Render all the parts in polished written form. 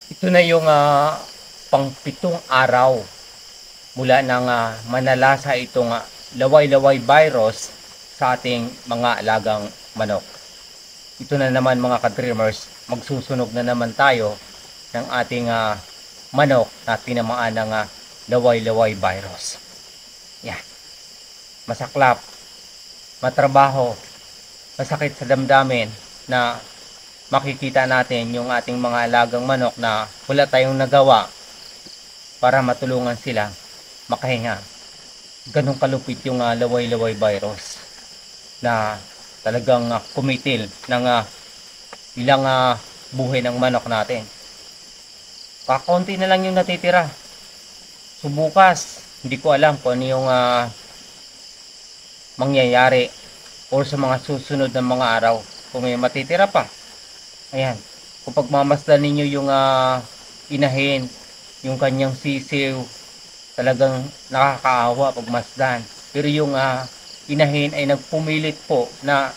Ito na yung pang-pitong araw mula nang manalasa itong laway-laway virus sa ating mga alagang manok. Ito na naman mga ka-dreamers, magsusunog na naman tayo ng ating manok na tinamaan ng laway-laway virus. Yan, masaklap, matrabaho, masakit sa damdamin na makikita natin yung ating mga alagang manok na wala tayong nagawa para matulungan sila makahinga. Ganong kalupit yung laway-laway virus na talagang kumitil ng ilang buhay ng manok natin. Kakaunti na lang yung natitira. Subukas, hindi ko alam kung ano yung mangyayari or sa mga susunod na mga araw kung may matitira pa. Ayan, kung pagmamasdan ninyo yung inahin, yung kanyang sisiw, talagang nakakaawa pagmasdan. Pero yung inahin ay nagpumilit po na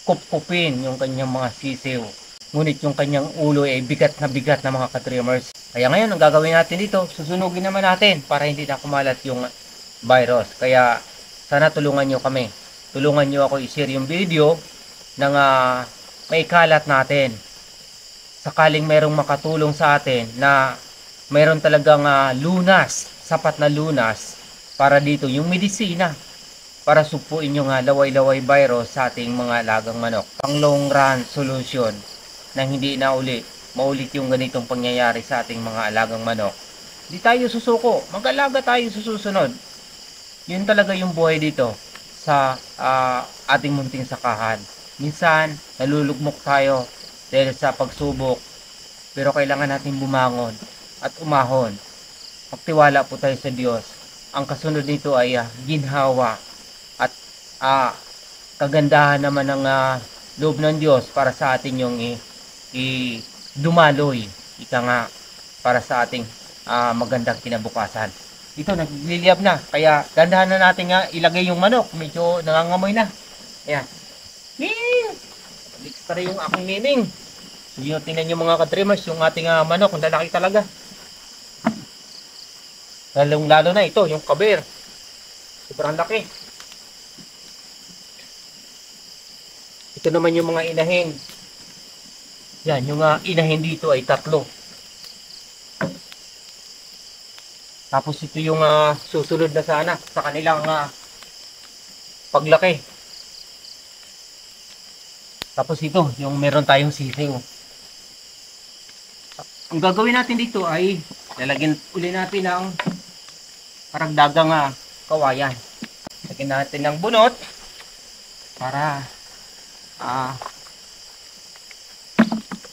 kupkupin yung kanyang mga sisiw. Ngunit yung kanyang ulo ay bigat na mga ka-trimmers. Kaya ngayon, ang gagawin natin dito, susunugin naman natin para hindi na kumalat yung virus. Kaya sana tulungan nyo kami. Tulungan nyo ako i-share yung video ng maikalat natin. Sakaling merong makatulong sa atin na mayroon talagang lunas, sapat na lunas para dito yung medisina para supuin yung laway-laway virus sa ating mga alagang manok. Pang long run solution na hindi na maulit yung ganitong pangyayari sa ating mga alagang manok. Hindi tayo susuko, mag-alaga tayo sa susunod. Yun talaga yung buhay dito sa ating munting sakahan. Minsan, nalulugmok tayo dahil sa pagsubok. Pero kailangan natin bumangon at umahon. Magtiwala po tayo sa Diyos. Ang kasunod nito ay ginhawa at kagandahan naman ng loob ng Diyos para sa atin yung dumaloy. Ika nga para sa ating magandang kinabukasan. Ito, nagliliyab na. Kaya dandahan na natin ilagay yung manok. Medyo nangangamoy na. Ayan. Extra yung aking miming. Yung tingnan nyo mga ka-trimmers, yung ating manok, ang lalaki talaga. Lalong-lalo na ito, yung kabir. Sobrang laki. Ito naman yung mga inahin. Yan, yung inahin dito ay 3. Tapos ito yung susunod na sana sa kanilang paglaki. Tapos ito, yung meron tayong sisiw. Ang gagawin natin dito ay lalagyan uli natin ng karagdagang kawayan. Lagyan natin ng bunot para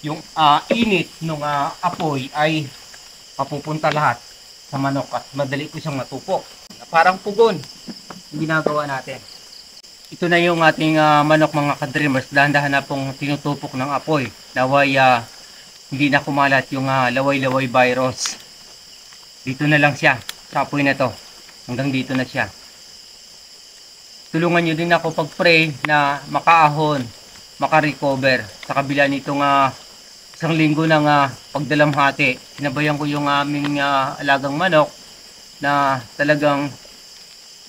yung init ng apoy ay mapupunta lahat sa manok at madali ko siyang matupok. Parang pugon yung ginagawa natin. Ito na yung ating manok mga ka-dreamers. Dahan-dahan na pong tinutupok ng apoy. Naway hindi na kumalat yung laway-laway virus. Dito na lang siya sa apoy na to. Hanggang dito na siya. Tulungan nyo din ako pag-pray na makaahon, makarecover sa kabila nitong isang linggo ng pagdalamhati. Sinabayan ko yung aming alagang manok na talagang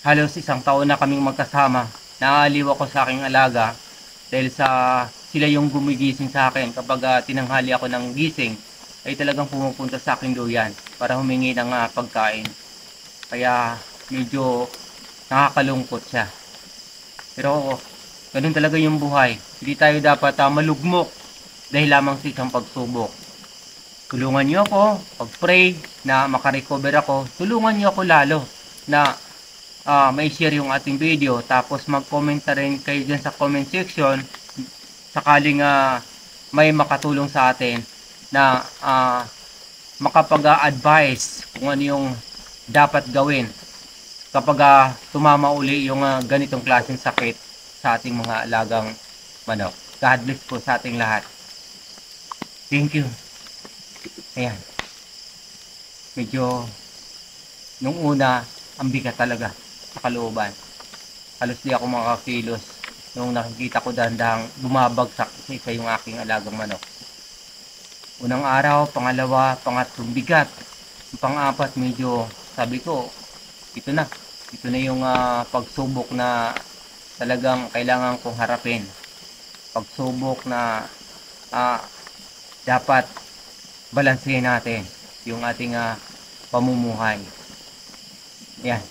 halos 1 taon na kaming magkasama. Naaaliw ako sa aking alaga dahil sila yung gumigising sa akin kapag tinanghali ako ng gising ay talagang pumupunta sa akin duyan para humingi ng pagkain. Kaya medyo nakakalungkot siya. Pero ganun talaga yung buhay. Hindi tayo dapat malugmok dahil lamang sa isang pagsubok. Tulungan niyo ako, pag-pray na makarecover ako. Tulungan niyo ako lalo na may share yung ating video. Tapos mag-comment na rin kayo dyan sa comment section sakaling may makatulong sa atin na makapag-advise kung ano yung dapat gawin kapag tumama uli yung ganitong klaseng sakit sa ating mga alagang manok. God bless po sa ating lahat. Thank you. Ayan. Medyo nung una ang bigat talaga sa kalooban. Halos di ako makakilos nung nakikita ko dahan-dahang bumabagsak sa isa yung aking alagang manok. Unang araw, pangalawa, pangatlong bigat. Yung pang-apat, medyo sabi ko, ito na. Ito na yung pagsubok na talagang kailangan kong harapin. Pagsubok na ah, dapat balansehin natin yung ating pamumuhay. Yan.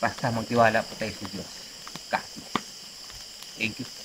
Basta magtiwala po tayo sa Diyos. God. Thank you.